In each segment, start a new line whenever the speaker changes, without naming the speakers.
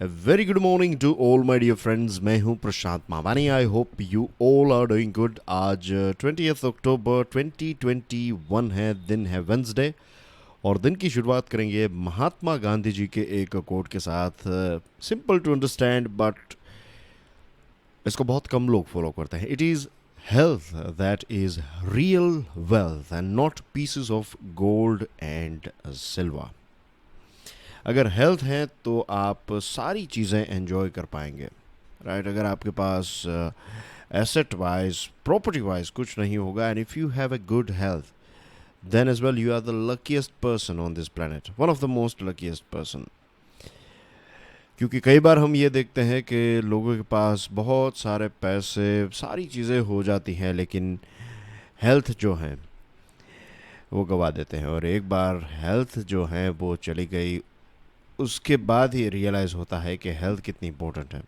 Very good morning to all my dear friends. मैं हूं Prashant Mavani. I hope you all are doing good. आज 20th अक्टूबर 2021 है, दिन है वेंसडे, और दिन की शुरुआत करेंगे महात्मा गांधी जी के एक कोट के साथ। सिंपल टू अंडरस्टैंड बट इसको बहुत कम लोग फॉलो करते हैं। It is health that is real wealth and not pieces of gold and silver. अगर हेल्थ है तो आप सारी चीज़ें एंजॉय कर पाएंगे, राइट। अगर आपके पास एसेट वाइज, प्रॉपर्टी वाइज कुछ नहीं होगा, and if you have a good health, then as well you are the luckiest person on this planet, one of the most luckiest person. क्योंकि कई बार हम ये देखते हैं कि लोगों के पास बहुत सारे पैसे, सारी चीज़ें हो जाती हैं, लेकिन हेल्थ जो है वो गवा देते हैं। और एक बार हेल्थ जो है वो चली गई, उसके बाद ही रियलाइज़ होता है कि हेल्थ कितनी इंपॉर्टेंट है।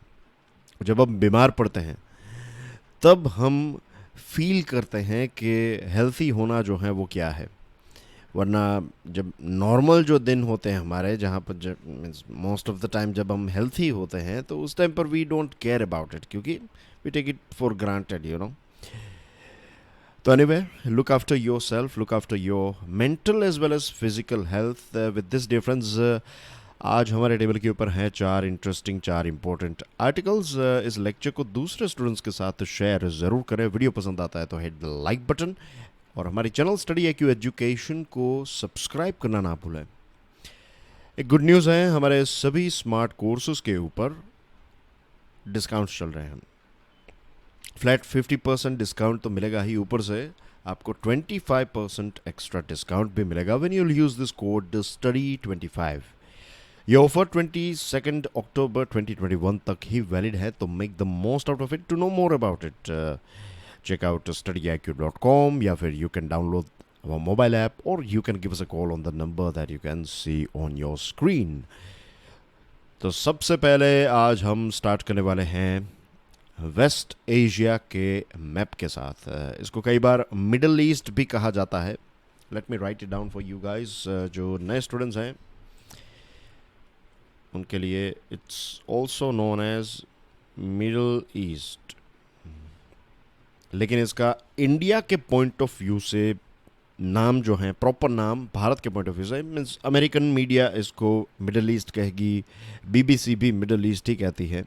जब हम बीमार पड़ते हैं तब हम फील करते हैं कि हेल्थी होना जो है वो क्या है। वरना जब नॉर्मल जो दिन होते हैं हमारे, जहाँ पर जब मोस्ट ऑफ द टाइम जब हम हेल्थी होते हैं, तो उस टाइम पर we don't care about it, क्योंकि we take it for granted, you know. तो anyway, look after yourself, look after your mental as well as physical health. With this difference, आज हमारे table के ऊपर हैं चार interesting, चार important articles. इस लेक्चर को दूसरे स्टूडेंट्स के साथ शेयर ज़रूर करें। वीडियो पसंद आता है तो हिट द लाइक बटन, और हमारी चैनल स्टडी IQ एजुकेशन को सब्सक्राइब करना ना भूलें। एक गुड न्यूज़ है, हमारे सभी स्मार्ट कोर्सेज के ऊपर डिस्काउंट चल रहे हैं। फ्लैट 50% डिस्काउंट तो मिलेगा ही, ऊपर से आपको 25% एक्स्ट्रा डिस्काउंट भी मिलेगा when you use this code STUDY25। ये ऑफर 22 अक्टूबर 2021 तक ही वैलिड है, तो make the most out of it. To know more about it, check out studyiq.com, या फिर you can download our mobile app, or you can give us a call on the number that you can see on your screen. तो सबसे पहले आज हम start करने वाले हैं वेस्ट एशिया के मैप के साथ। इसको कई बार मिडल ईस्ट भी कहा जाता है। Let me write it down for you guys. जो नए स्टूडेंट्स हैं उनके लिए it's also known as Middle East, लेकिन इसका इंडिया के पॉइंट ऑफ व्यू से नाम जो है, प्रॉपर नाम भारत के पॉइंट ऑफ व्यू से, मीन्स अमेरिकन मीडिया इसको मिडल ईस्ट कहेगी, BBC भी मिडल ईस्ट ही कहती है,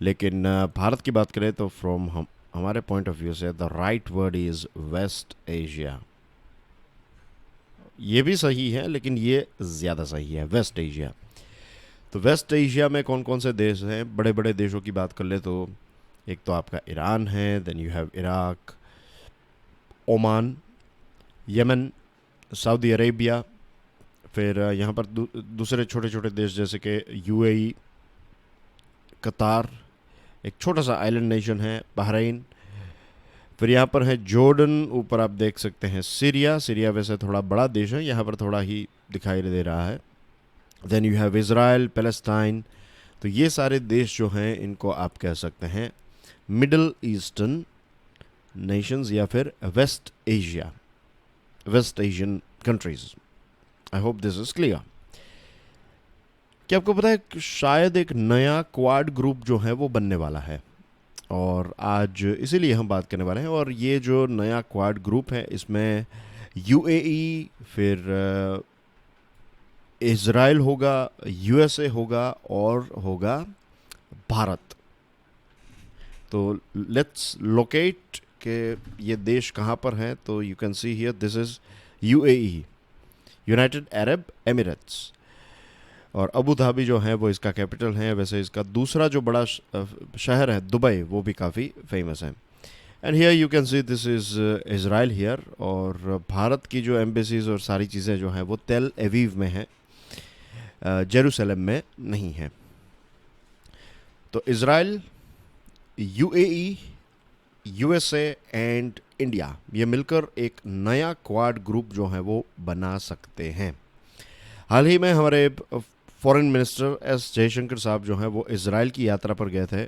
लेकिन भारत की बात करें तो फ्रॉम हमारे पॉइंट ऑफ व्यू से the right word is West Asia. ये भी सही है, लेकिन ये ज़्यादा सही है, वेस्ट एशिया। तो वेस्ट एशिया में कौन कौन से देश हैं? बड़े बड़े देशों की बात कर ले तो एक तो आपका ईरान है, then you have Iraq, Oman, Yemen, Saudi Arabia. फिर यहाँ पर दूसरे छोटे छोटे देश जैसे कि UAE, कतार, एक छोटा सा आइलैंड नेशन है बहरीन। फिर यहाँ पर है जॉर्डन, ऊपर आप देख सकते हैं सीरिया। सीरिया वैसे थोड़ा बड़ा देश है, यहाँ पर थोड़ा ही दिखाई दे रहा है। Then you have Israel, Palestine. तो ये सारे देश जो हैं इनको आप कह सकते हैं मिडल ईस्टर्न नेशंस, या फिर west Asia, west Asian countries. I hope this is clear. क्या आपको पता है शायद एक नया क्वाड ग्रुप जो है वो बनने वाला है, और आज इसीलिए हम बात करने वाले हैं। और ये जो नया क्वाड ग्रुप है इसमें UAE, फिर इज़राइल होगा, USA होगा, और होगा भारत। तो लेट्स लोकेट कि ये देश कहाँ पर हैं। तो you can see here, this is UAE, United Arab Emirates, और अबू धाबी जो है वो इसका कैपिटल है। वैसे इसका दूसरा जो बड़ा शहर है दुबई, वो भी काफ़ी फेमस है। And here you can see this is Israel here. और भारत की जो एम्बेसीज और सारी चीज़ें जो हैं वो तेल अवीव में हैं, जेरूसलम में नहीं है। तो Israel, UAE, USA and India, ये मिलकर एक नया क्वाड ग्रुप जो है वो बना सकते हैं। हाल ही में हमारे फॉरेन मिनिस्टर S जयशंकर साहब जो हैं वो इज़राइल की यात्रा पर गए थे,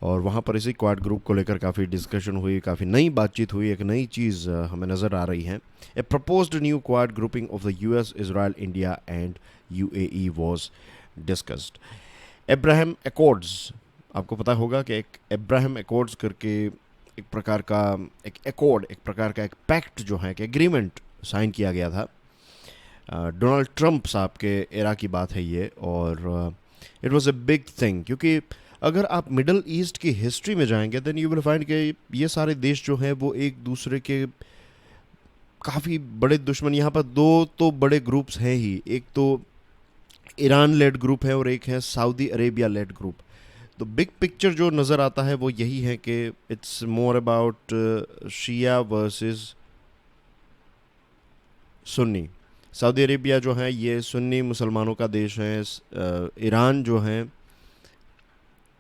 और वहाँ पर इसी क्वाड ग्रुप को लेकर काफ़ी डिस्कशन हुई, काफ़ी नई बातचीत हुई। एक नई चीज़ हमें नज़र आ रही है। A proposed new quad grouping of the US, Israel, India and UAE was discussed. Abraham Accords, आपको पता होगा कि एक अब्राहम एकॉर्ड्स करके एक प्रकार का एक एकॉर्ड, एक प्रकार का एक पैक्ट जो है, एक एग्रीमेंट साइन किया गया था। डोनाल्ड ट्रंप साहब के एरा की बात है ये, और it was a big thing, क्योंकि अगर आप मिडल ईस्ट की हिस्ट्री में जाएंगे देन यू विल फाइंड कि ये सारे देश जो हैं वो एक दूसरे के काफ़ी बड़े दुश्मन। यहाँ पर दो तो बड़े ग्रुप्स हैं ही, एक तो ईरान लेड ग्रुप है और एक है सऊदी अरेबिया लेड ग्रुप। तो बिग पिक्चर जो नज़र आता है वो यही है कि it's more about Shia versus Sunni. Saudi Arabia जो है ये सुन्नी मुसलमानों का देश है, ईरान जो है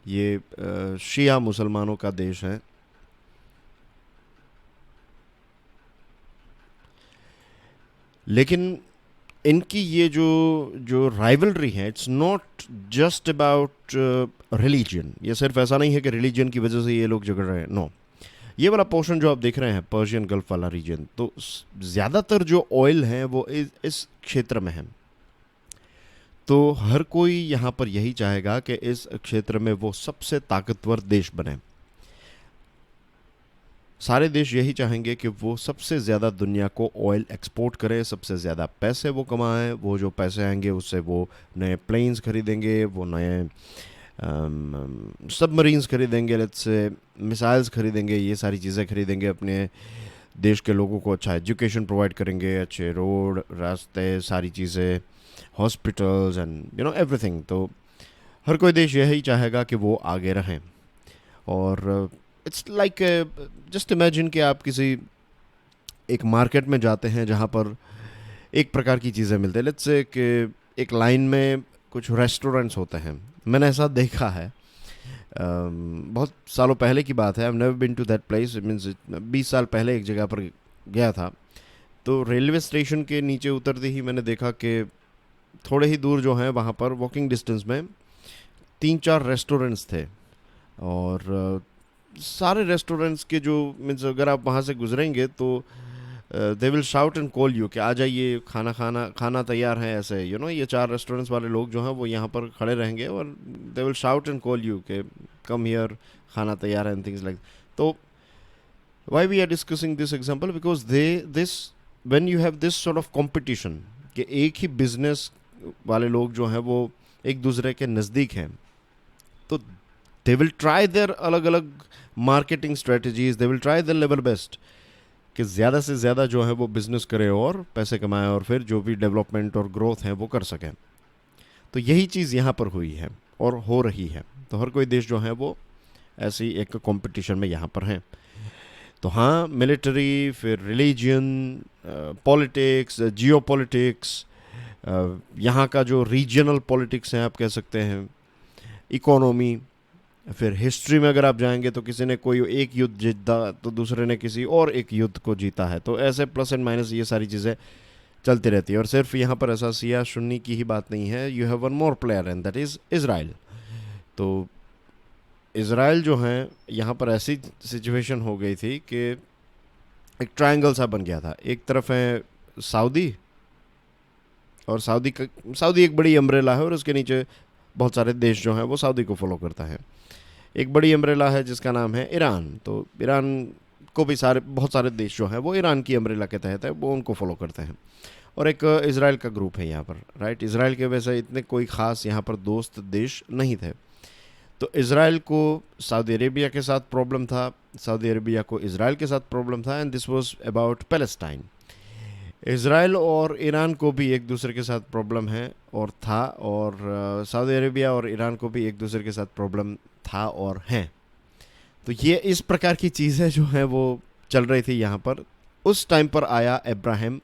ये शिया मुसलमानों का देश है। लेकिन इनकी ये जो जो राइवलरी है, it's not just about religion. ये सिर्फ ऐसा नहीं है कि रिलीजन की वजह से ये लोग झगड़ रहे हैं, नो। ये वाला पोर्शन जो आप देख रहे हैं, पर्शियन गल्फ वाला रीजन, तो ज़्यादातर जो ऑयल हैं वो इस क्षेत्र में है। तो हर कोई यहाँ पर यही चाहेगा कि इस क्षेत्र में वो सबसे ताकतवर देश बने। सारे देश यही चाहेंगे कि वो सबसे ज़्यादा दुनिया को ऑयल एक्सपोर्ट करे, सबसे ज़्यादा पैसे वो कमाएं। वो जो पैसे आएंगे उससे वो नए प्लेन्स खरीदेंगे, वो नए सबमरीन्स खरीदेंगे, लेट्स से मिसाइल्स खरीदेंगे, ये सारी चीज़ें खरीदेंगे। अपने देश के लोगों को अच्छा एजुकेशन प्रोवाइड करेंगे, अच्छे रोड रास्ते, सारी चीज़ें, हॉस्पिटल्स एंड एवरीथिंग। तो हर कोई देश यही चाहेगा कि वो आगे रहें। और इट्स लाइक जस्ट इमेजिन कि आप किसी एक मार्केट में जाते हैं जहाँ पर एक प्रकार की चीज़ें मिलती हैं। लेट्स से कि एक लाइन में कुछ रेस्टोरेंट्स होते हैं, मैंने ऐसा देखा है। बहुत सालों पहले की बात है, I have never been to that place, means 20 साल पहले एक जगह पर गया था। तो रेलवे स्टेशन के नीचे उतरते ही मैंने देखा कि थोड़े ही दूर जो है वहाँ पर वॉकिंग डिस्टेंस में 3-4 रेस्टोरेंट्स थे। और सारे रेस्टोरेंट्स के जो मीन्स अगर आप वहाँ से गुजरेंगे तो दे will shout and call you कि आ जाइए, खाना तैयार है। ऐसे ये 4 रेस्टोरेंट्स वाले लोग जो हैं वो यहाँ पर खड़े रहेंगे और they will shout and call you कि कम हियर, खाना तैयार है एंड थिंग्स लाइक। तो why we are discussing this example, because this when you have this sort of competition कि एक ही बिजनेस वाले लोग जो हैं वो एक दूसरे के नज़दीक हैं, तो दे विल ट्राई देयर अलग अलग marketing strategies, they will try their level best कि ज़्यादा से ज़्यादा जो है वो बिज़नेस करे और पैसे कमाएं और फिर जो भी डेवलपमेंट और ग्रोथ है वो कर सकें। तो यही चीज़ यहाँ पर हुई है और हो रही है। तो हर कोई देश जो है वो ऐसी एक कंपटीशन में यहाँ पर हैं। तो हाँ, मिलिट्री, फिर रिलीजन, पॉलिटिक्स, जियो पॉलिटिक्स, यहाँ का जो रीजनल पॉलिटिक्स हैं आप कह सकते हैं, इकोनॉमी, फिर हिस्ट्री में अगर आप जाएंगे तो किसी ने कोई एक युद्ध जीता तो दूसरे ने किसी और एक युद्ध को जीता है। तो ऐसे प्लस एंड माइनस ये सारी चीज़ें चलती रहती है। और सिर्फ यहाँ पर ऐसा सिया सुन्नी की ही बात नहीं है, you have one more player and that is Israel. तो इज़राइल जो है यहाँ पर ऐसी सिचुएशन हो गई थी कि एक ट्रायंगल सा बन गया था। एक तरफ है सऊदी, और सऊदी एक बड़ी अम्ब्रेला है और उसके नीचे बहुत सारे देश जो हैं वो सऊदी को फॉलो करता है। एक बड़ी अम्ब्रेला है जिसका नाम है ईरान, तो ईरान को भी बहुत सारे देश जो हैं वो ईरान की अम्ब्रेला के तहत है, वो उनको फॉलो करते हैं। और एक इज़राइल का ग्रुप है यहाँ पर, राइट। इज़राइल के वैसे इतने कोई ख़ास यहाँ पर दोस्त देश नहीं थे। तो इज़राइल को सऊदी अरेबिया के साथ प्रॉब्लम था, सऊदी अरेबिया को इज़राइल के साथ प्रॉब्लम था, and this was about Palestine. Israel और ईरान को भी एक दूसरे के साथ प्रॉब्लम है और था, और सऊदी अरेबिया और ईरान को भी एक दूसरे के साथ प्रॉब्लम था और हैं। तो ये इस प्रकार की चीज़ें जो हैं वो चल रही थी यहाँ पर। उस टाइम पर आया अब्राहम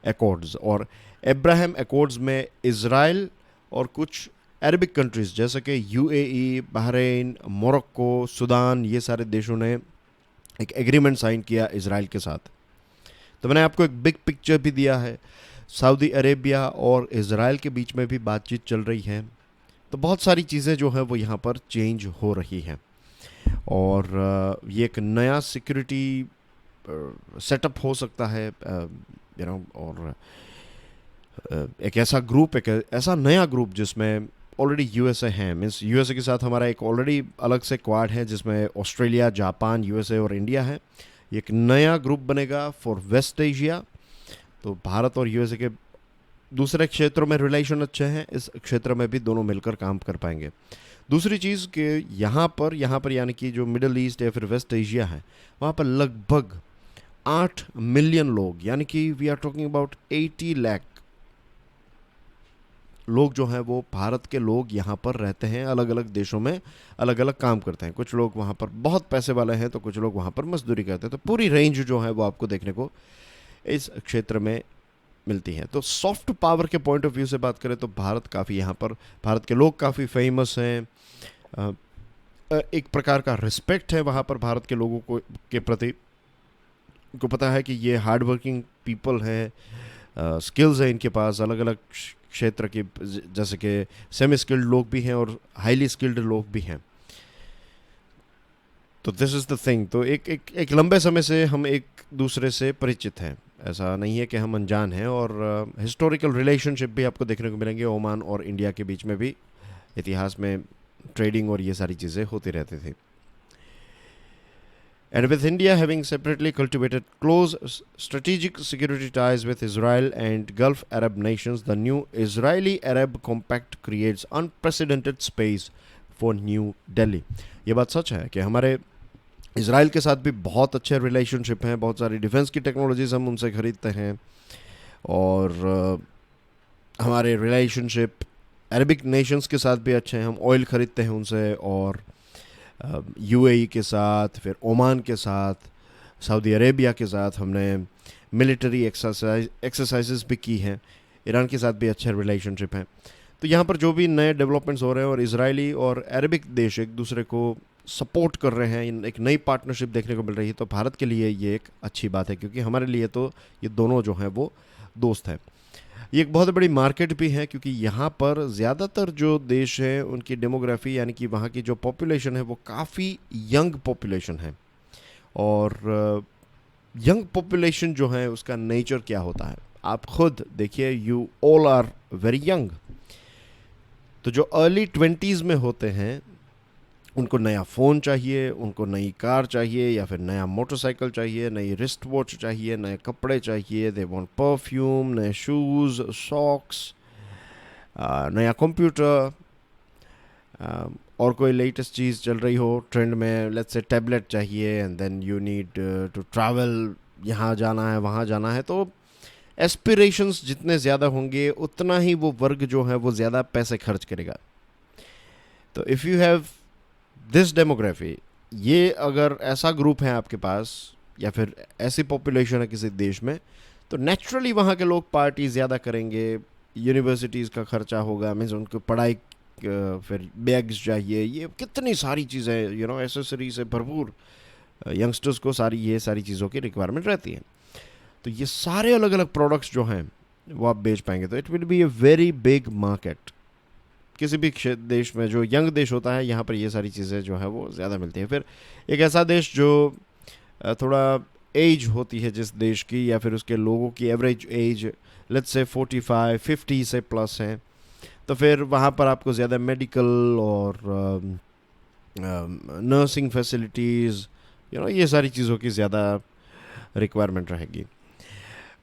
एकॉर्ड्स, और अब्राहम एकॉर्ड्स में इज़राइल और कुछ अरबिक कंट्रीज़ जैसे कि यूएई, बहरीन, मोरक्को, सूडान, ये सारे देशों ने एक एग्रीमेंट साइन किया इज़राइल के साथ। तो मैंने आपको एक बिग पिक्चर भी दिया है। सऊदी अरेबिया और इज़राइल के बीच में भी बातचीत चल रही है। तो बहुत सारी चीज़ें जो है वो यहाँ पर चेंज हो रही हैं, और ये एक नया सिक्योरिटी सेटअप हो सकता है, और एक ऐसा ग्रुप, एक ऐसा नया ग्रुप जिसमें ऑलरेडी यूएसए हैं, मीन्स यूएसए के साथ हमारा एक ऑलरेडी अलग से क्वाड है जिसमें ऑस्ट्रेलिया, जापान, यूएसए और इंडिया है। एक नया ग्रुप बनेगा फॉर वेस्ट एशिया। तो भारत और यूएसए के दूसरे क्षेत्रों में रिलेशन अच्छे हैं, इस क्षेत्र में भी दोनों मिलकर काम कर पाएंगे। दूसरी चीज़ कि यहाँ पर यानी कि जो मिडल ईस्ट या फिर वेस्ट एशिया है, वहाँ पर लगभग 8 मिलियन लोग, यानी कि we are talking about 80 lakh लोग जो हैं वो भारत के लोग यहाँ पर रहते हैं, अलग अलग देशों में अलग अलग काम करते हैं। कुछ लोग वहाँ पर बहुत पैसे वाले हैं तो कुछ लोग वहाँ पर मजदूरी करते हैं। तो पूरी रेंज जो है वो आपको देखने को इस क्षेत्र में मिलती है। तो सॉफ्ट पावर के पॉइंट ऑफ व्यू से बात करें तो भारत काफ़ी यहाँ पर, भारत के लोग काफ़ी फेमस हैं। एक प्रकार का रिस्पेक्ट है वहाँ पर भारत के लोगों को के प्रति। उनको पता है कि ये हार्ड वर्किंग पीपल हैं, स्किल्स है इनके पास अलग अलग क्षेत्र के, जैसे कि सेमी स्किल्ड लोग भी हैं और हाईली स्किल्ड लोग भी हैं। तो दिस इज़ द थिंग। तो एक लंबे समय से हम एक दूसरे से परिचित हैं, ऐसा नहीं है कि हम अनजान हैं। और हिस्टोरिकल रिलेशनशिप भी आपको देखने को मिलेंगे। ओमान और इंडिया के बीच में भी इतिहास में ट्रेडिंग और ये सारी चीज़ें होती रहती थी। And with India having separately cultivated close strategic security ties with Israel and Gulf Arab nations, the new Israeli-Arab Compact creates unprecedented space for New Delhi. ये बात सच है कि हमारे इसराइल के साथ भी बहुत अच्छे रिलेशनशिप हैं, बहुत सारी डिफेंस की टेक्नोलॉजीज हम उनसे खरीदते हैं। और हमारे रिलेशनशिप अरबिक नेशंस के साथ भी अच्छे हैं, हम ऑयल खरीदते हैं उनसे। और यूएई के साथ, फिर ओमान के साथ, सऊदी अरेबिया के साथ हमने मिलिट्री एक्सरसाइजेस भी की हैं। ईरान के साथ भी अच्छे रिलेशनशिप हैं। तो यहाँ पर जो भी नए डेवलपमेंट्स हो रहे हैं और इजरायली और अरबिक देश एक दूसरे को सपोर्ट कर रहे हैं, एक नई पार्टनरशिप देखने को मिल रही है, तो भारत के लिए ये एक अच्छी बात है, क्योंकि हमारे लिए तो ये दोनों जो हैं वो दोस्त हैं। ये एक बहुत बड़ी मार्केट भी है, क्योंकि यहाँ पर ज़्यादातर जो देश हैं उनकी डेमोग्राफी यानी कि वहाँ की जो पॉपुलेशन है वो काफ़ी यंग पॉपुलेशन है। और यंग पॉपुलेशन जो है उसका नेचर क्या होता है आप खुद देखिए, you all are very young. तो जो अर्ली 20s में होते हैं उनको नया फ़ोन चाहिए, उनको नई कार चाहिए, या फिर नया मोटरसाइकिल चाहिए, नई रिस्ट वॉच चाहिए, नए कपड़े चाहिए, दे वांट परफ्यूम, नए शूज़, सॉक्स, नया कंप्यूटर, और कोई लेटेस्ट चीज़ चल रही हो ट्रेंड में, लेट्स से टैबलेट चाहिए, and then you need to travel, यहाँ जाना है वहाँ जाना है। तो एस्पिरेशंस जितने ज़्यादा होंगे उतना ही वो वर्ग जो है वो ज़्यादा पैसे खर्च करेगा। तो if you have this demography, ये अगर ऐसा ग्रुप है आपके पास या फिर ऐसी पॉपुलेशन है किसी देश में, तो नेचुरली वहाँ के लोग पार्टी ज़्यादा करेंगे, यूनिवर्सिटीज़ का खर्चा होगा, मीन्स उनको पढ़ाई, फिर बैग्स चाहिए, ये कितनी सारी चीज़ें, यू नो, एसेसरी से भरपूर यंगस्टर्स को ये सारी चीज़ों की रिक्वायरमेंट रहती है। तो ये सारे अलग अलग प्रोडक्ट्स जो हैं वो आप बेच पाएंगे। तो it will be a very big market. किसी भी देश में जो यंग देश होता है, यहाँ पर ये सारी चीज़ें जो है वो ज़्यादा मिलती हैं। फिर एक ऐसा देश जो थोड़ा एज होती है जिस देश की, या फिर उसके लोगों की एवरेज एज लेट्स से 45-50 से प्लस हैं, तो फिर वहाँ पर आपको ज़्यादा मेडिकल और नर्सिंग फैसिलिटीज़, यू नो, ये सारी चीज़ों की ज़्यादा रिक्वायरमेंट रहेगी।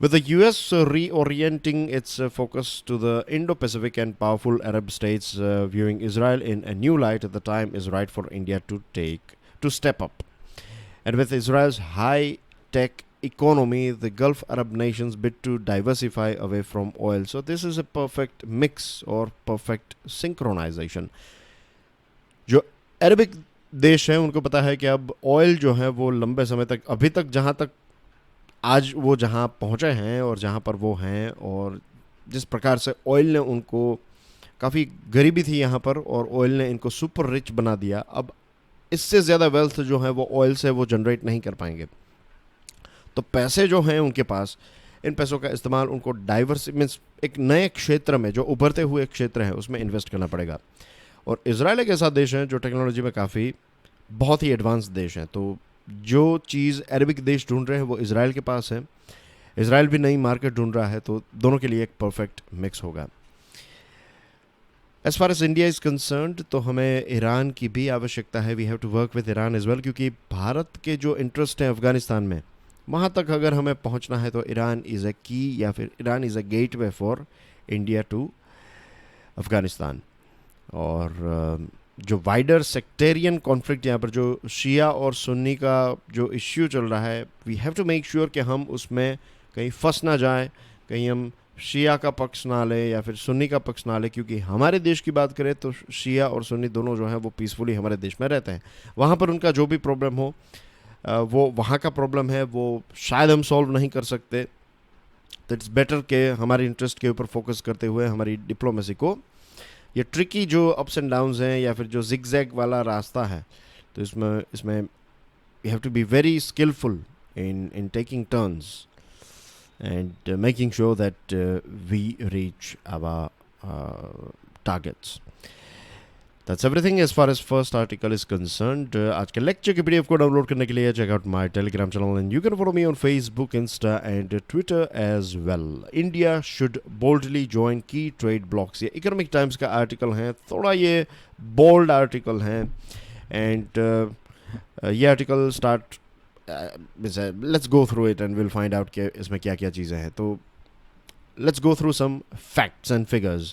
With the US reorienting its focus to the Indo-Pacific and powerful Arab states viewing Israel in a new light, the time is right for India to step up. And with Israel's high-tech economy, the Gulf Arab nations bid to diversify away from oil. So this is a perfect mix or perfect synchronization. जो Arabic देश हैं उनको पता है कि अब oil जो है वो लंबे समय तक, अभी तक जहाँ तक आज वो जहाँ पहुँचे हैं और जहाँ पर वो हैं, और जिस प्रकार से ऑयल ने उनको, काफ़ी गरीबी थी यहाँ पर और ऑयल ने इनको सुपर रिच बना दिया, अब इससे ज़्यादा वेल्थ जो है वो ऑयल से वो जनरेट नहीं कर पाएंगे। तो पैसे जो हैं उनके पास, इन पैसों का इस्तेमाल उनको मीन्स एक नए क्षेत्र में, जो उभरते हुए क्षेत्र है, उसमें इन्वेस्ट करना पड़ेगा। और इजराइल एक ऐसा देश है जो टेक्नोलॉजी में काफ़ी बहुत ही एडवांस देश है। तो जो चीज़ अरबिक देश ढूंढ रहे हैं वो इजराइल के पास है, इजराइल भी नई मार्केट ढूंढ रहा है, तो दोनों के लिए एक परफेक्ट मिक्स होगा। As far as India is concerned तो हमें ईरान की भी आवश्यकता है. We have to work with Iran as well, क्योंकि भारत के जो इंटरेस्ट हैं अफ़गानिस्तान में, वहाँ तक अगर हमें पहुँचना है तो ईरान इज़ अ की, या फिर Iran is a gateway for India to Afghanistan. और जो वाइडर सेक्टेरियन कॉन्फ्लिक्ट यहाँ पर जो शिया और सुन्नी का जो इश्यू चल रहा है, we have to make sure कि हम उसमें कहीं फंस ना जाए, कहीं हम शिया का पक्ष ना लें या फिर सुन्नी का पक्ष ना लें. क्योंकि हमारे देश की बात करें तो शिया और सुन्नी दोनों जो हैं वो पीसफुली हमारे देश में रहते हैं. वहाँ पर उनका जो भी प्रॉब्लम हो, वो वहाँ का प्रॉब्लम है, वो शायद हम सॉल्व नहीं कर सकते. तो इट्स बेटर कि हमारे इंटरेस्ट के ऊपर फोकस करते हुए हमारी डिप्लोमेसी को, ये ट्रिकी जो अप्स एंड डाउन्स हैं या फिर जो जिगजैग वाला रास्ता है, तो इसमें इसमें you have to be very skilful in taking turns and making sure that we reach our targets. That's everything as far as first article is concerned. आज के लेक्चर के पीडीएफ को डाउनलोड करने के लिए check out my Telegram channel and you can follow me on Facebook, Insta and Twitter as well. India should boldly join key trade blocs. ये Economic Times का article है, थोड़ा ये बोल्ड आर्टिकल है. एंड ये article start let's go through it and we'll find out कि इसमें क्या क्या चीज़ें हैं. तो let's go through some facts and figures.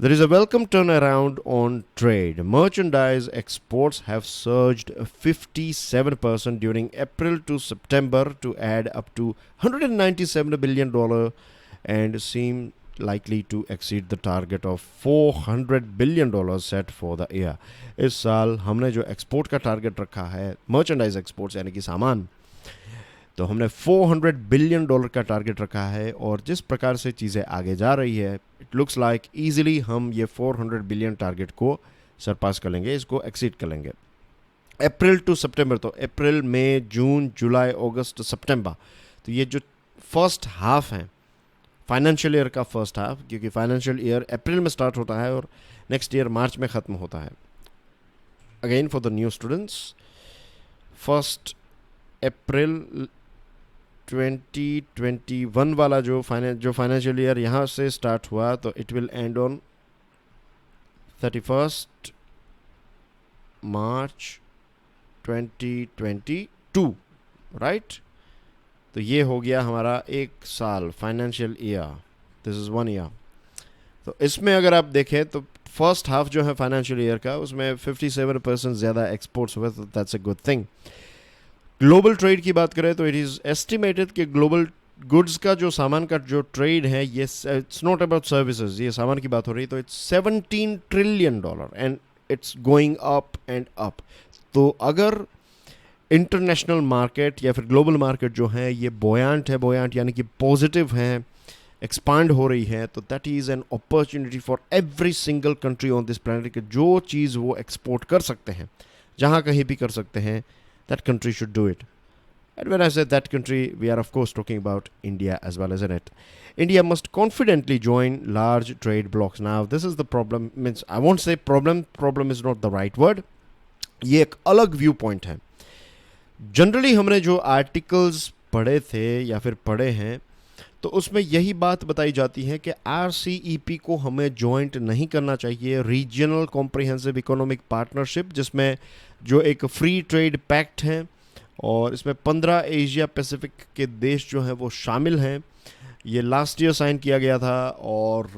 There is a welcome turnaround on trade. Merchandise exports have surged 57% during April to September to add up to $197 billion and seem likely to exceed the target of $400 billion set for the year. इस साल हमने जो export का target रखा है, merchandise exports यानी कि सामान, तो हमने $400 बिलियन का टारगेट रखा है. और जिस प्रकार से चीज़ें आगे जा रही है, इट लुक्स लाइक ईजिली हम ये 400 बिलियन टारगेट को सरपास कर लेंगे, इसको एक्सीड कर लेंगे. अप्रैल टू सितंबर, तो अप्रैल मई जून जुलाई अगस्त सितंबर, तो ये जो फर्स्ट हाफ है फाइनेंशियल ईयर का फर्स्ट हाफ, क्योंकि फाइनेंशियल ईयर अप्रैल में स्टार्ट होता है और नेक्स्ट ईयर मार्च में ख़त्म होता है. Again for the new students, first April 2021 वाला जो फाइनेंशियल ईयर यहाँ से स्टार्ट हुआ, तो it will and on 31st March 2022, right. तो ये हो गया हमारा एक साल, financial year. This is 1 year. तो इसमें अगर आप देखें तो फर्स्ट हाफ जो है फाइनेंशियल ईयर का, उसमें 57% ज़्यादा एक्सपोर्ट्स हुए, तो that's a good thing. Global trade की बात करें तो इट इज़ एस्टिमेटेड कि ग्लोबल गुड्स का जो सामान का जो ट्रेड है, ये इट्स नॉट अबाउट सर्विसेज, ये सामान की बात हो रही है, तो it's $17 trillion and it's going up and up. तो अगर इंटरनेशनल मार्केट या फिर ग्लोबल मार्केट जो है ये बोयांट यानी कि पॉजिटिव है, एक्सपांड हो रही है, तो that is an opportunity for every single country on this planet कि जो चीज़ वो एक्सपोर्ट कर सकते हैं, जहाँ कहीं भी कर सकते हैं, that country should do it. And when I say that country, we are of course talking about India as well, isn't it? India must confidently join large trade blocs. Now, this is the problem. Means I won't say problem. Problem is not the right word. ये एक अलग view point है. Generally हमने जो articles पढ़े थे या फिर पढ़े हैं, तो उसमें यही बात बताई जाती है कि RCEP को हमें जॉइंट नहीं करना चाहिए. रीजनल कॉम्प्रिहेंसिव इकोनॉमिक पार्टनरशिप, जिसमें जो एक फ्री ट्रेड पैक्ट है और इसमें 15 एशिया पैसिफिक के देश जो हैं वो शामिल हैं. ये लास्ट ईयर साइन किया गया था और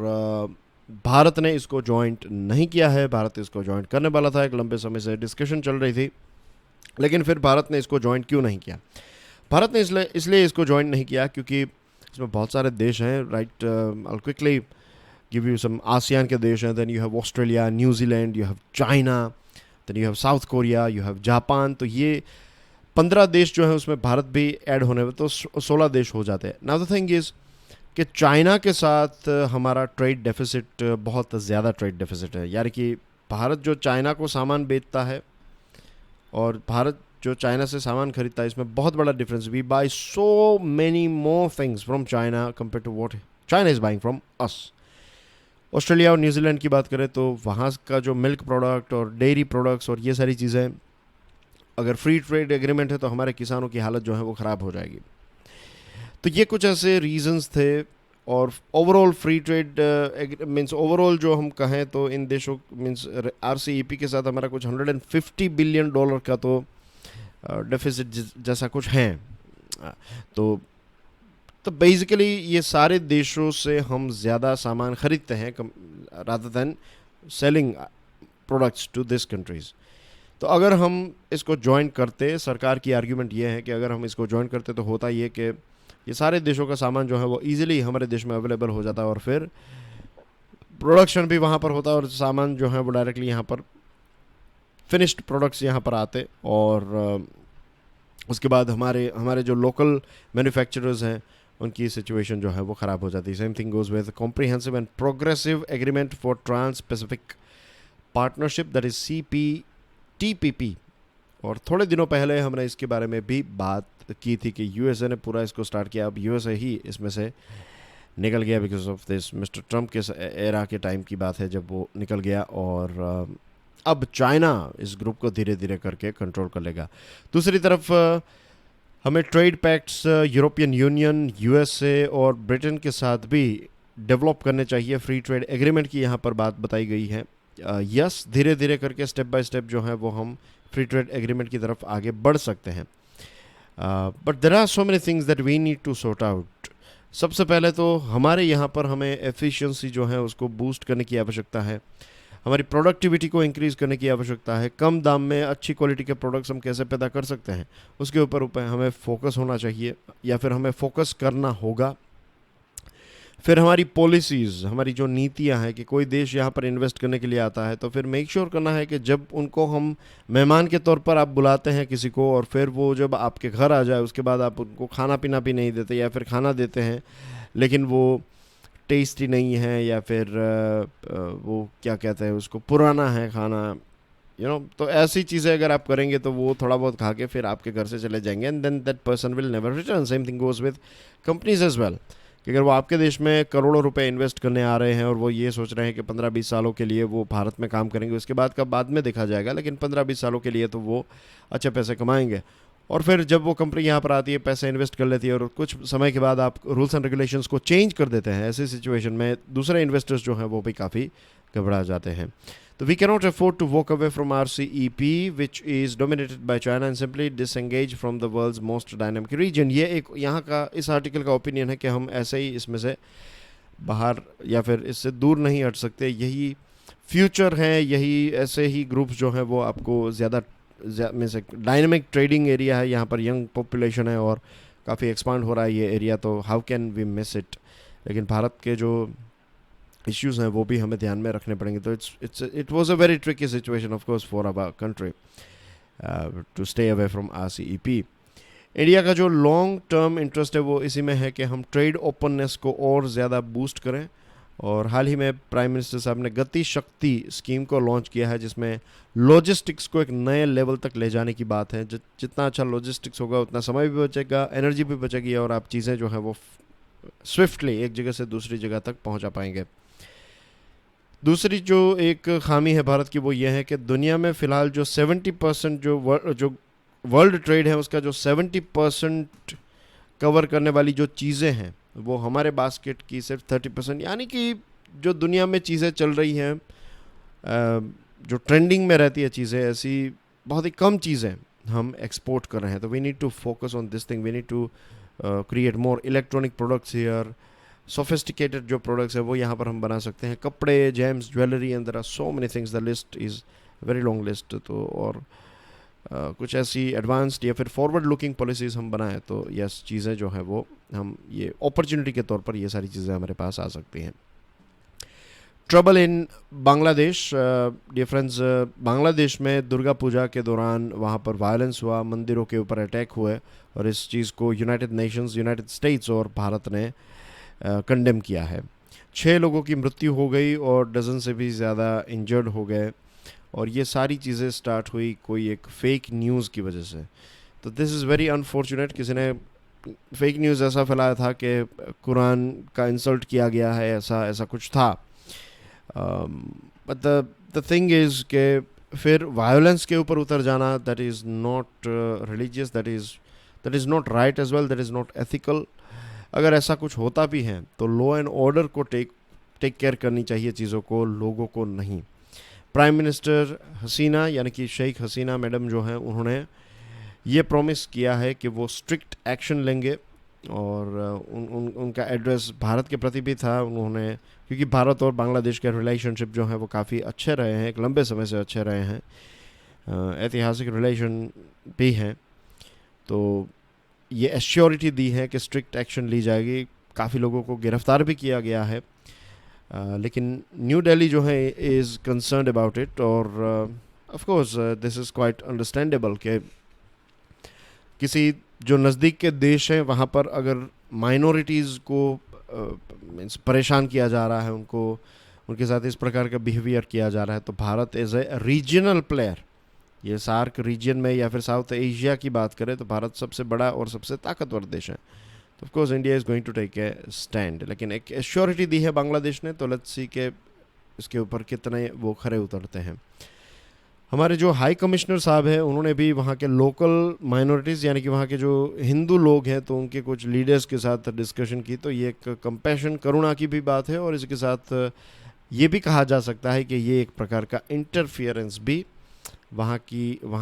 भारत ने इसको जॉइंट नहीं किया है. भारत इसको जॉइंट करने वाला था, एक लंबे समय से डिस्कशन चल रही थी, लेकिन फिर भारत ने इसको जॉइंट क्यों नहीं किया? भारत ने इसलिए इसको जॉइंट नहीं किया क्योंकि इसमें बहुत सारे देश हैं, right. I quickly give you some. ASEAN के देश हैं, then you have Australia, New Zealand, you have China, then you have South Korea, you have Japan. तो ये 15 देश जो है उसमें भारत भी ऐड होने में, तो 16 देश हो जाते हैं. नाउ द थिंग इज़ कि चाइना के साथ हमारा ट्रेड डेफिसिट बहुत ज़्यादा ट्रेड डेफिसिट है. यानी कि भारत जो चाइना को सामान बेचता है और भारत जो चाइना से सामान खरीदता है, इसमें बहुत बड़ा difference. We buy so many more things from China compare to what China is buying from us. Australia और न्यूजीलैंड की बात करें तो वहाँ का जो मिल्क प्रोडक्ट और डेयरी प्रोडक्ट्स और ये सारी चीज़ें, अगर फ्री ट्रेड एग्रीमेंट है तो हमारे किसानों की हालत जो है वो ख़राब हो जाएगी. तो ये कुछ ऐसे रीजंस थे. और overall free trade means overall जो हम कहें तो इन देशों मीन्स RCEP के साथ हमारा कुछ $150 बिलियन का तो डेफिसिट जैसा कुछ है। तो बेसिकली ये सारे देशों से हम ज़्यादा सामान ख़रीदते हैं rather than selling products to this countries. तो अगर हम इसको ज्वाइन करते, सरकार की आर्ग्यूमेंट ये है कि अगर हम इसको ज्वाइन करते तो होता ये कि ये सारे देशों का सामान जो है वो ईजिली हमारे देश में अवेलेबल हो जाता है और फिर प्रोडक्शन भी वहाँ पर होता है और सामान जो है वो डायरेक्टली यहाँ पर फिनिश्ड प्रोडक्ट्स यहाँ पर आते और उसके बाद हमारे जो लोकल मैन्युफैक्चरर्स हैं उनकी सिचुएशन जो है वो ख़राब हो जाती है। Same thing goes with comprehensive and progressive agreement for trans pacific partnership, that is CPTPP। और थोड़े दिनों पहले हमने इसके बारे में भी बात की थी कि USA ने पूरा इसको स्टार्ट किया। अब USA ही इसमें से निकल गया because of this mister Trump के एरा के टाइम की बात है जब वो निकल गया और अब चाइना इस ग्रुप को धीरे धीरे करके कंट्रोल कर लेगा। दूसरी तरफ हमें trade pacts European union, USA और ब्रिटेन के साथ भी डेवलप करने चाहिए। फ्री ट्रेड एग्रीमेंट की यहाँ पर बात बताई गई है। यस, धीरे धीरे करके स्टेप बाय स्टेप जो है वो हम फ्री ट्रेड एग्रीमेंट की तरफ आगे बढ़ सकते हैं। But there are so many things that we need to sort out. सबसे पहले तो हमारे यहाँ पर हमें एफिशिएंसी जो है उसको बूस्ट करने की आवश्यकता है, हमारी प्रोडक्टिविटी को इंक्रीज़ करने की आवश्यकता है। कम दाम में अच्छी क्वालिटी के प्रोडक्ट्स हम कैसे पैदा कर सकते हैं उसके ऊपर हमें फोकस होना चाहिए या फिर हमें फोकस करना होगा। फिर हमारी पॉलिसीज़, हमारी जो नीतियां हैं कि कोई देश यहाँ पर इन्वेस्ट करने के लिए आता है तो फिर मेक श्योर करना है कि जब उनको हम मेहमान के तौर पर आप बुलाते हैं किसी को और फिर वो जब आपके घर आ जाए उसके बाद आप उनको खाना पीना भी नहीं देते या फिर खाना देते हैं लेकिन वो टेस्टी नहीं है या फिर वो क्या कहते हैं उसको पुराना है खाना, तो ऐसी चीज़ें अगर आप करेंगे तो वो थोड़ा बहुत खा के फिर आपके घर से चले जाएंगे and then that person will never return. Same thing goes with companies as well कि अगर वो आपके देश में करोड़ों रुपए इन्वेस्ट करने आ रहे हैं और वो ये सोच रहे हैं कि 15-20 सालों के लिए वो भारत में काम करेंगे, उसके बाद का बाद में देखा जाएगा, लेकिन 15-20 सालों के लिए तो वो अच्छे पैसे कमाएंगे और फिर जब वो कंपनी यहाँ पर आती है, पैसे इन्वेस्ट कर लेती है और कुछ समय के बाद आप रूल्स एंड रेगुलेशंस को चेंज कर देते हैं, ऐसी सिचुएशन में दूसरे इन्वेस्टर्स जो हैं वो भी काफ़ी घबरा जाते हैं। तो we cannot afford to walk away from RCEP which is dominated by China and simply disengage from the world's most dynamic region. ये एक यहाँ का इस आर्टिकल का ओपिनियन है कि हम ऐसे ही इसमें से बाहर या फिर इससे दूर नहीं हट सकते। यही फ्यूचर है, यही ऐसे ही ग्रुप्स जो हैं वो आपको ज़्यादा में से डायनामिक ट्रेडिंग एरिया है, यहाँ पर यंग पॉपुलेशन है और काफ़ी एक्सपांड हो रहा है ये एरिया, तो how can we miss it. लेकिन भारत के जो इश्यूज़ हैं वो भी हमें ध्यान में रखने पड़ेंगे। तो it was a very tricky situation of course for our country to stay away from RCEP। India का जो लॉन्ग टर्म इंटरेस्ट है वो इसी में है कि हम ट्रेड ओपननेस को और ज़्यादा बूस्ट करें और हाल ही में प्राइम मिनिस्टर साहब ने गति शक्ति स्कीम को लॉन्च किया है जिसमें लॉजिस्टिक्स को एक नए लेवल तक ले जाने की बात है। जितना अच्छा लॉजिस्टिक्स होगा उतना समय भी बचेगा, एनर्जी भी बचेगी और आप चीज़ें जो हैं वो स्विफ्टली एक जगह से दूसरी जगह तक पहुंचा पाएंगे। दूसरी जो एक खामी है भारत की वो ये है कि दुनिया में फ़िलहाल जो 70% जो वर्ल्ड ट्रेड है उसका जो 70% कवर करने वाली जो चीज़ें हैं वो हमारे बास्केट की सिर्फ 30%, यानी कि जो दुनिया में चीज़ें चल रही हैं जो ट्रेंडिंग में रहती है चीज़ें, ऐसी बहुत ही कम चीज़ें हम एक्सपोर्ट कर रहे हैं। तो we need to focus on this thing, we need to create more electronic products here, sophisticated जो प्रोडक्ट्स है वो यहाँ पर हम बना सकते हैं, कपड़े, gems, jewellery and there are so many things, the list is very long list. तो और कुछ ऐसी एडवांस्ड या फिर फॉरवर्ड लुकिंग पॉलिसीज़ हम बनाएं तो यस चीज़ें जो हैं वो हम ये अपॉर्चुनिटी के तौर पर ये सारी चीज़ें हमारे पास आ सकती हैं। Trouble in Bangladesh, dear friends, Bangladesh में दुर्गा पूजा के दौरान वहाँ पर वायलेंस हुआ, मंदिरों के ऊपर अटैक हुए और इस चीज़ को यूनाइटेड नेशंस, यूनाइटेड स्टेट्स और भारत ने कंडेम किया है। 6 लोगों की मृत्यु हो गई और डजन से भी ज़्यादा इंजर्ड हो गए और ये सारी चीज़ें स्टार्ट हुई कोई एक फेक न्यूज़ की वजह से। तो दिस इज़ वेरी अनफॉर्चुनेट। किसी ने फेक न्यूज़ ऐसा फैलाया था कि कुरान का इंसल्ट किया गया है, ऐसा कुछ था। बट द थिंग इज़ कि फिर वायलेंस के ऊपर उतर जाना, that is not religious, that is not right as well, that is not ethical अगर ऐसा कुछ होता भी है तो लॉ एंड ऑर्डर को टेक केयर करनी चाहिए चीज़ों को, लोगों को नहीं। प्राइम मिनिस्टर हसीना यानी कि शेख हसीना मैडम जो हैं, उन्होंने ये प्रॉमिस किया है कि वो स्ट्रिक्ट एक्शन लेंगे। और उनका एड्रेस भारत के प्रति भी था। उन्होंने, क्योंकि भारत और बांग्लादेश के रिलेशनशिप जो है वो काफ़ी अच्छे रहे हैं, एक लंबे समय से अच्छे रहे हैं, ऐतिहासिक रिलेशन भी हैं, तो ये एश्योरिटी दी है कि स्ट्रिक्ट एक्शन ली जाएगी। काफ़ी लोगों को गिरफ्तार भी किया गया है, लेकिन न्यू दिल्ली जो है इज़ कंसर्न्ड अबाउट इट। और of course this is quite understandable कि किसी जो नज़दीक के देश हैं वहाँ पर अगर माइनॉरिटीज़ को मीन्स परेशान किया जा रहा है, उनको उनके साथ इस प्रकार का बिहेवियर किया जा रहा है, तो Bharat as a regional player, ये सार्क रीजन में या फिर साउथ एशिया की बात करें तो भारत सबसे बड़ा और सबसे ताकतवर देश है। तो of course India is going to take a stand. लेकिन एक एश्योरिटी दी है बांग्लादेश ने, तो लेट्स सी के इसके ऊपर कितने वो खरे उतरते हैं। हमारे जो हाई कमिश्नर साहब हैं, उन्होंने भी वहाँ के लोकल माइनॉरिटीज़ यानी कि वहाँ के जो हिंदू लोग हैं, तो उनके कुछ लीडर्स के साथ डिस्कशन की। तो ये एक कंपैशन, करुणा की भी बात है, और इसके साथ ये भी कहा जा सकता है कि ये एक प्रकार का इंटरफियरेंस भी वहाँ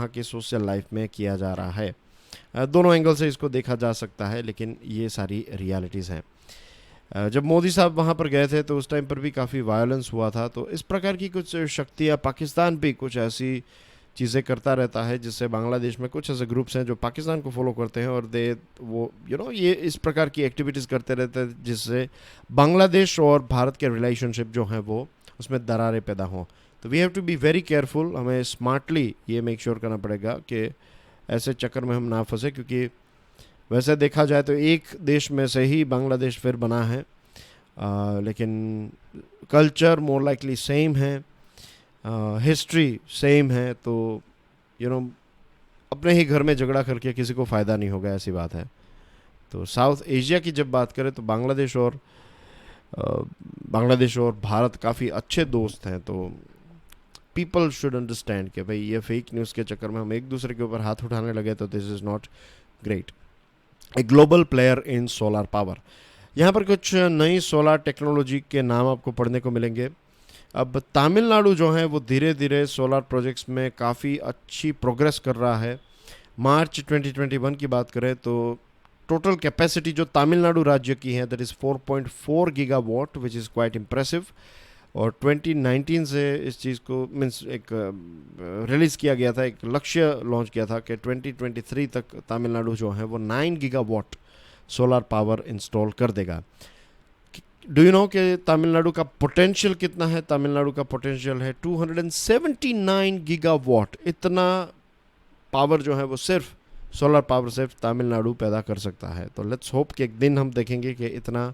की सोशल लाइफ में किया जा रहा है। दोनों एंगल से इसको देखा जा सकता है, लेकिन ये सारी रियलिटीज़ हैं। जब मोदी साहब वहाँ पर गए थे तो उस टाइम पर भी काफ़ी वायलेंस हुआ था। तो इस प्रकार की कुछ शक्तियाँ, पाकिस्तान भी कुछ ऐसी चीज़ें करता रहता है जिससे बांग्लादेश में कुछ ऐसे ग्रुप्स हैं जो पाकिस्तान को फॉलो करते हैं, और वो ये इस प्रकार की एक्टिविटीज़ करते रहते हैं जिससे बांग्लादेश और भारत के रिलेशनशिप जो हैं वो उसमें दरारें पैदा हों। तो we have to be very careful. हमें स्मार्टली ये मेक श्योर करना पड़ेगा कि ऐसे चक्कर में हम ना फंसे, क्योंकि वैसे देखा जाए तो एक देश में से ही बांग्लादेश फिर बना है, लेकिन कल्चर मोर लाइकली सेम है, हिस्ट्री सेम है। तो अपने ही घर में झगड़ा करके किसी को फ़ायदा नहीं होगा, ऐसी बात है। तो साउथ एशिया की जब बात करें तो बांग्लादेश और भारत काफ़ी अच्छे दोस्त हैं। तो पीपल शुड अंडरस्टैंड कि भाई ये फेक न्यूज़ के चक्कर में हम एक दूसरे के ऊपर हाथ उठाने लगे तो this is not great. A global player in solar power, यहाँ पर कुछ नई सोलर टेक्नोलॉजी के नाम आपको पढ़ने को मिलेंगे। अब तमिलनाडु जो है वो धीरे धीरे सोलर प्रोजेक्ट्स में काफ़ी अच्छी प्रोग्रेस कर रहा है। मार्च 2021 की बात करें तो टोटल कैपेसिटी जो तमिलनाडु राज्य की है that is 4.4 gigawatt, which is quite impressive. और 2019 से इस चीज़ को मीन्स एक रिलीज़ किया गया था, एक लक्ष्य लॉन्च किया था कि 2023 तक तमिलनाडु जो है वो 9 गीगावाट सोलर पावर इंस्टॉल कर देगा। डू यू नो कि तमिलनाडु का पोटेंशियल कितना है? तमिलनाडु का पोटेंशियल है 279 गीगावाट। इतना पावर जो है वो सिर्फ सोलर पावर सिर्फ तमिलनाडु पैदा कर सकता है। तो लेट्स होप कि एक दिन हम देखेंगे कि इतना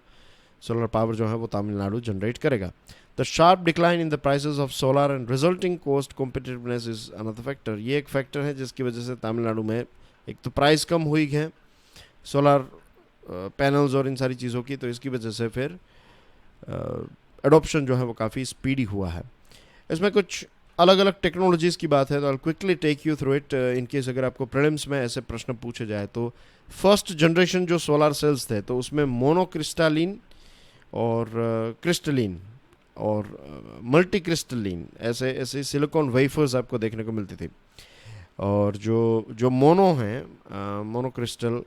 सोलर पावर जो है वो तमिलनाडु जनरेट करेगा। The sharp decline in the prices of solar and resulting cost competitiveness is another factor. ये एक फैक्टर है जिसकी वजह से तमिलनाडु में एक तो प्राइस कम हुई है सोलर पैनल्स और इन सारी चीज़ों की, तो इसकी वजह से फिर एडॉप्शन जो है वो काफ़ी स्पीडी हुआ है। इसमें कुछ अलग अलग टेक्नोलॉजीज़ की बात है तो I quickly take you through it in case अगर आपको प्रीलिम्स में ऐसे प्रश्न पूछे जाए। तो फर्स्ट जनरेशन जो सोलर सेल्स थे तो उसमें मोनोक्रिस्टलिन और क्रिस्टलिन और मल्टी क्रिस्टलिन ऐसे सिलिकॉन वेफर्स आपको देखने को मिलती थी। और जो मोनो हैं मोनोक्रिस्टल,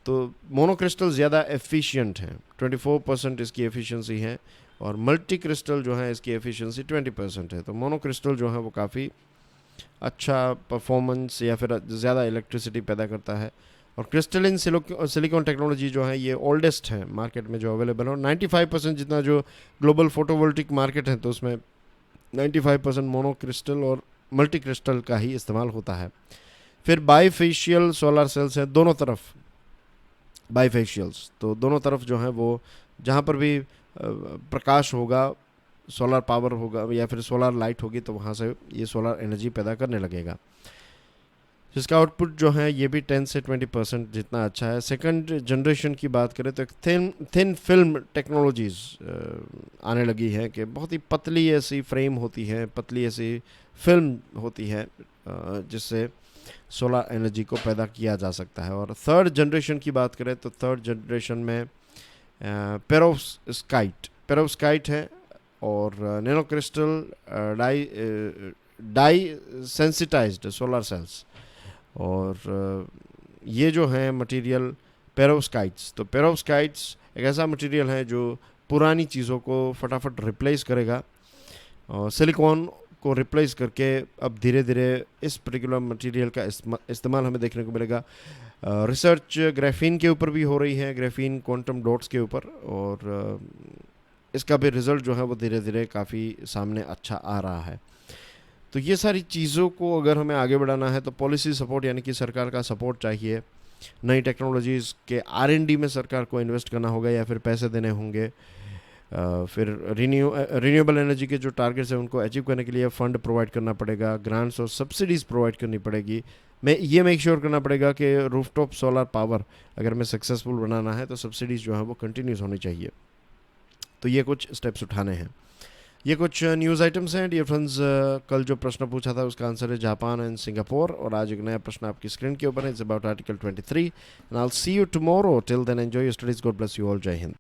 तो मोनोक्रिस्टल ज़्यादा एफिशिएंट है, 24% इसकी एफिशिएंसी है, और मल्टी क्रिस्टल जो है इसकी एफिशिएंसी 20% है। तो मोनोक्रिस्टल जो है वो काफ़ी अच्छा परफॉर्मेंस या फिर ज़्यादा इलेक्ट्रिसिटी पैदा करता है। और क्रिस्टलिन सिलिकॉन टेक्नोलॉजी जो है ये ओल्डेस्ट है मार्केट में जो अवेलेबल है। 95% जितना जो ग्लोबल फोटोवोल्टिक मार्केट है तो उसमें 95% मोनोक्रिस्टल और मल्टी क्रिस्टल का ही इस्तेमाल होता है। फिर बाईफेशियल सोलर सेल्स हैं दोनों तरफ, बाईफेशियल्स, तो दोनों तरफ जो है वो जहाँ पर भी प्रकाश होगा, सोलर पावर होगा या फिर सोलर लाइट होगी तो वहाँ से ये सोलर एनर्जी पैदा करने लगेगा, जिसका आउटपुट जो है ये भी 10 से 20% जितना अच्छा है। सेकंड जनरेशन की बात करें तो एक थिन फिल्म टेक्नोलॉजीज़ आने लगी है कि बहुत ही पतली ऐसी फ्रेम होती है, पतली ऐसी फिल्म होती है जिससे सोलर एनर्जी को पैदा किया जा सकता है। और थर्ड जनरेशन की बात करें तो थर्ड जनरेशन में पेरोव्स्काइट है, और nano crystal dye sensitized solar cells, और ये जो है मटेरियल पेरोव्स्काइट्स। तो पेरोव्स्काइट्स एक ऐसा मटेरियल है जो पुरानी चीज़ों को फटाफट रिप्लेस करेगा, और सिलिकॉन को रिप्लेस करके अब धीरे धीरे इस पर्टिकुलर मटेरियल का इस्तेमाल हमें देखने को मिलेगा। रिसर्च ग्राफीन के ऊपर भी हो रही है, ग्राफीन क्वांटम डॉट्स के ऊपर, और इसका भी रिज़ल्ट जो है वो धीरे धीरे काफ़ी सामने अच्छा आ रहा है। तो ये सारी चीज़ों को अगर हमें आगे बढ़ाना है तो पॉलिसी सपोर्ट यानी कि सरकार का सपोर्ट चाहिए। नई टेक्नोलॉजीज़ के R&D में सरकार को इन्वेस्ट करना होगा या फिर पैसे देने होंगे। फिर रिन्यूएबल एनर्जी के जो टारगेट्स हैं उनको अचीव करने के लिए फंड प्रोवाइड करना पड़ेगा, ग्रांट्स और सब्सिडीज़ प्रोवाइड करनी पड़ेगी। मेक श्योर करना पड़ेगा कि रूफटॉप सोलर पावर अगर हमें सक्सेसफुल बनाना है तो सब्सिडीज़ जो है वो कंटिन्यूस होनी चाहिए। तो ये कुछ स्टेप्स उठाने हैं। ये कुछ न्यूज़ आइटम्स हैं डियर फ्रेंड्स। कल जो प्रश्न पूछा था उसका आंसर है जापान एंड सिंगापुर, और आज एक नया प्रश्न आपकी स्क्रीन के ऊपर है। It's about article 23 and I will see you tomorrow. Till then enjoy your studies. God bless you all. जय हिंद।